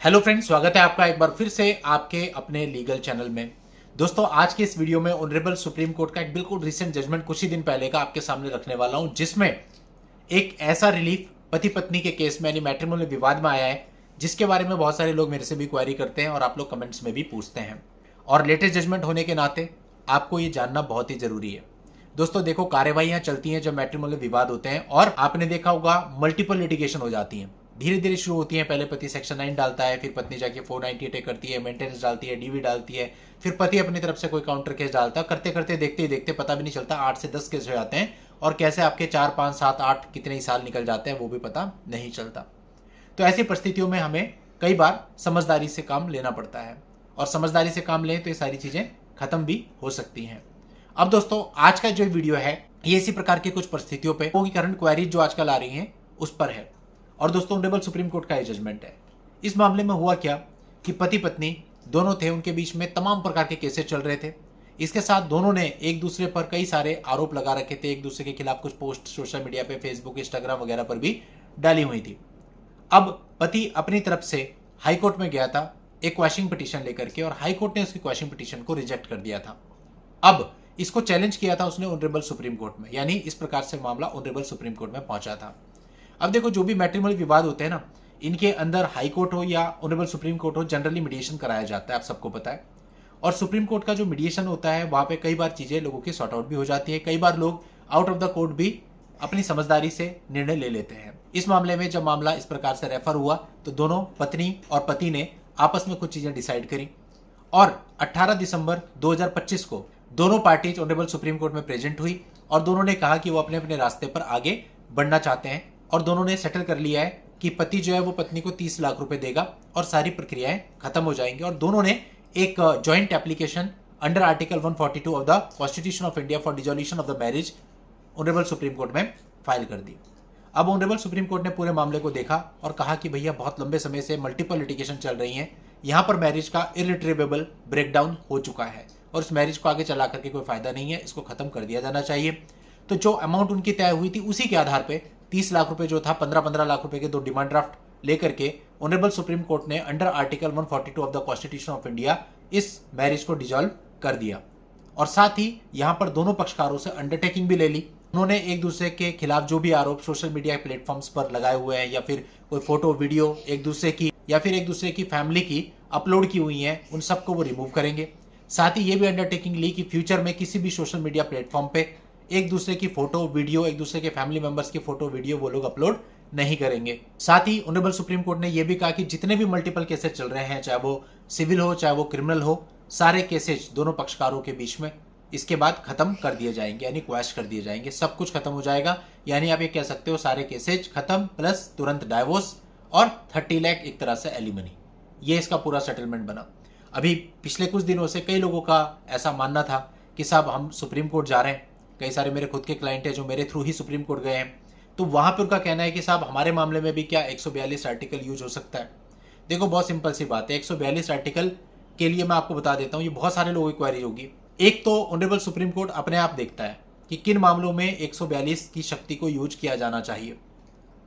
Hello friends, स्वागत है आपका एक बार फिर से आपके अपने लीगल चैनल में। दोस्तों, आज के इस वीडियो में ऑनरेबल सुप्रीम कोर्ट का एक बिल्कुल रिसेंट जजमेंट कुछ ही दिन पहले का आपके सामने रखने वाला हूं, जिसमें एक ऐसा रिलीफ पति पत्नी के केस में यानी मैट्रिमोनियल विवाद में आया है, जिसके बारे में बहुत सारे लोग मेरे से भी क्वेरी करते हैं और आप लोग कमेंट्स में भी पूछते हैं। और लेटेस्ट जजमेंट होने के नाते आपको ये जानना बहुत ही जरूरी है। दोस्तों देखो, कार्यवाहियां चलती हैं जब मैट्रिमोनियल विवाद होते हैं, और आपने देखा होगा मल्टीपल लिटिगेशन हो जाती हैं। धीरे धीरे शुरू होती है, पहले पति सेक्शन 9 डालता है, फिर पत्नी जाके 490 अटैक करती है, मेंटेनेंस डालती है, डीवी डालती है, फिर पति अपनी तरफ से कोई काउंटर केस डालता है। करते करते देखते ही देखते पता भी नहीं चलता 8 से 10 केस हो जाते हैं, और कैसे आपके 4, 5, 7, 8 कितने ही साल निकल जाते हैं वो भी पता नहीं चलता। तो ऐसी परिस्थितियों में हमें कई बार समझदारी से काम लेना पड़ता है, और समझदारी से काम लें तो ये सारी चीजें खत्म भी हो सकती हैं। अब दोस्तों, आज का जो वीडियो है ये इसी प्रकार की कुछ परिस्थितियों पे वो करंट क्वेरीज जो आजकल आ रही हैं उस पर है। और दोस्तों, ऑनरेबल सुप्रीम कोर्ट का ये जजमेंट है। इस मामले में हुआ क्या कि पति पत्नी दोनों थे, उनके बीच में तमाम प्रकार के केसेस चल रहे थे। इसके साथ दोनों ने एक दूसरे पर कई सारे आरोप लगा रखे थे, एक दूसरे के खिलाफ कुछ पोस्ट सोशल मीडिया पे, फेसबुक, इंस्टाग्राम वगैरह पर भी डाली हुई थी। अब पति अपनी तरफ से हाईकोर्ट में गया था एक क्वैशिंग पिटीशन लेकर के, और हाईकोर्ट ने उसकी क्वैशिंग पिटीशन को रिजेक्ट कर दिया था। अब इसको चैलेंज किया था उसने ऑनरेबल सुप्रीम कोर्ट में, यानी इस प्रकार से मामला ऑनरेबल सुप्रीम कोर्ट में पहुंचा था। अब देखो, जो भी मैट्रिमोनियल विवाद होते हैं ना, इनके अंदर हाई कोर्ट हो या ऑनरेबल सुप्रीम कोर्ट हो, जनरली मीडिएशन कराया जाता है, आप सबको पता है। और सुप्रीम कोर्ट का जो मीडिएशन होता है वहां पे कई बार चीजें लोगों की सॉर्ट आउट भी हो जाती है, कई बार लोग आउट ऑफ द कोर्ट भी अपनी समझदारी से निर्णय ले लेते हैं। इस मामले में जब मामला इस प्रकार से रेफर हुआ तो दोनों पत्नी और पति ने आपस में कुछ चीजें डिसाइड करी, और 18 दिसंबर 2025 को दोनों पार्टीज ऑनरेबल सुप्रीम कोर्ट में प्रेजेंट हुई, और दोनों ने कहा कि वो अपने अपने रास्ते पर आगे बढ़ना चाहते हैं। और दोनों ने सेटल कर लिया है कि पति जो है वो पत्नी को 30 लाख रुपए देगा और सारी प्रक्रियाएं खत्म हो जाएंगी। और दोनों ने एक joint application under article 142 of the constitution of India for dissolution of the marriage honourable supreme court में फाइल कर दी। अब ऑनरेबल सुप्रीम कोर्ट ने पूरे मामले को देखा और कहा कि भैया, बहुत लंबे समय से मल्टीपल लिटिगेशन चल रही है, यहाँ पर मैरिज का इरिट्रीवेबल ब्रेकडाउन हो चुका है, और इस मैरिज को आगे चला करके कोई फायदा नहीं है, इसको खत्म कर दिया जाना चाहिए। तो जो अमाउंट उनकी तय हुई थी उसी के आधार पे 30 लाख रुपए जो था, 15-15 लाख रुपए के 2 डिमांड ड्राफ्ट लेकर के ऑनरेबल सुप्रीम कोर्ट ने under article 142 of the constitution of India इस मैरिज को डिसॉल्व कर दिया। और साथ ही यहां पर दोनों पक्षकारों से अंडरटेकिंग भी ले ली। उन्होंने एक दूसरे के खिलाफ जो भी आरोप सोशल मीडिया प्लेटफॉर्म्स पर लगाए हुए हैं, या फिर कोई फोटो वीडियो एक दूसरे की या फिर एक दूसरे की फैमिली की अपलोड की हुई है, उन सबको वो रिमूव करेंगे। साथ ही ये भी अंडरटेकिंग ली कि फ्यूचर में किसी भी सोशल मीडिया प्लेटफॉर्म पे एक दूसरे की फोटो वीडियो, एक दूसरे के फैमिली मेंबर्स की फोटो वीडियो वो लोग अपलोड नहीं करेंगे। साथ ही ऑनरेबल सुप्रीम कोर्ट ने यह भी कहा कि जितने भी मल्टीपल केसेस चल रहे हैं, चाहे वो सिविल हो चाहे वो क्रिमिनल हो, सारे केसेस दोनों पक्षकारों के बीच में इसके बाद खत्म कर दिए जाएंगे, यानी क्वैश कर दिए जाएंगे, सब कुछ खत्म हो जाएगा। यानी आप ये कह सकते हो सारे केसेज खत्म, प्लस तुरंत डाइवोर्स और 30 लाख एक तरह से एलिमनी। ये इसका पूरा सेटलमेंट बना। अभी पिछले कुछ दिनों से कई लोगों का ऐसा मानना था कि साहब हम सुप्रीम कोर्ट जा रहे हैं, कई सारे मेरे खुद के क्लाइंट हैं जो मेरे थ्रू ही सुप्रीम कोर्ट गए हैं, तो वहां पर उनका कहना है कि साहब हमारे मामले में भी क्या 142 आर्टिकल यूज हो सकता है। देखो, बहुत सिंपल सी बात है, 142 आर्टिकल के लिए मैं आपको बता देता हूं, ये बहुत सारे लोगों की क्वेरी होगी। एक तो ऑनरेबल सुप्रीम कोर्ट अपने आप देखता है कि किन मामलों में 142 की शक्ति को यूज किया जाना चाहिए।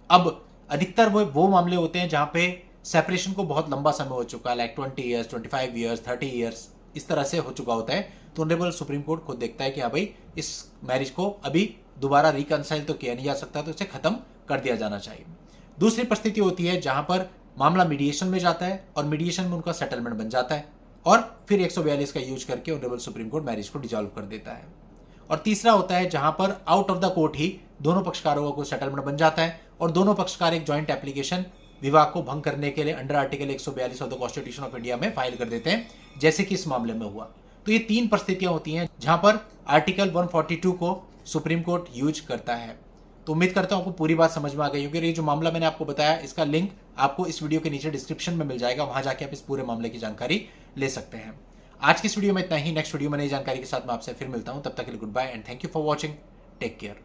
अब अधिकतर वो मामले होते हैं जहां पे सेपरेशन को बहुत लंबा समय हो चुका है, लाइक 20 ईयर्स, 25 ईयर्स, 30 ईयर्स, इस तरह से हो चुका होता है। तो ऑनरेबल सुप्रीम कोर्ट खुद देखता है कि हाँ भाई, इस मैरिज को अभी दोबारा रिकंसाइल तो किया नहीं जा सकता, तो इसे खत्म कर दिया जाना चाहिए। दूसरी परिस्थिति होती है जहां पर मामला मीडिएशन में जाता है, और मीडिएशन में उनका सेटलमेंट बन जाता है, और फिर 142 का यूज करके ऑनरेबल सुप्रीम कोर्ट मैरिज को डिसॉल्व कर देता है। और तीसरा होता है जहां पर आउट ऑफ द कोर्ट ही दोनों पक्षकारों को सेटलमेंट बन जाता है, और दोनों पक्षकार एक ज्वाइंट एप्लीकेशन विवाह को भंग करने के लिए under article 142 of the constitution of India में फाइल कर देते हैं, जैसे कि इस मामले में हुआ। तो ये 3 परिस्थितियां होती हैं जहां पर आर्टिकल 142 को सुप्रीम कोर्ट यूज करता है। तो उम्मीद करता हूं आपको पूरी बात समझ में आ गई होगी। ये जो मामला मैंने आपको बताया, इसका लिंक आपको इस वीडियो के नीचे डिस्क्रिप्शन में मिल जाएगा, वहां जाके आप इस पूरे मामले की जानकारी ले सकते हैं। आज की इस वीडियो में इतना ही। नेक्स्ट वीडियो में नई जानकारी के साथ मैं आपसे फिर मिलता हूं, तब तक के लिए goodbye and thank you for watching. Take care.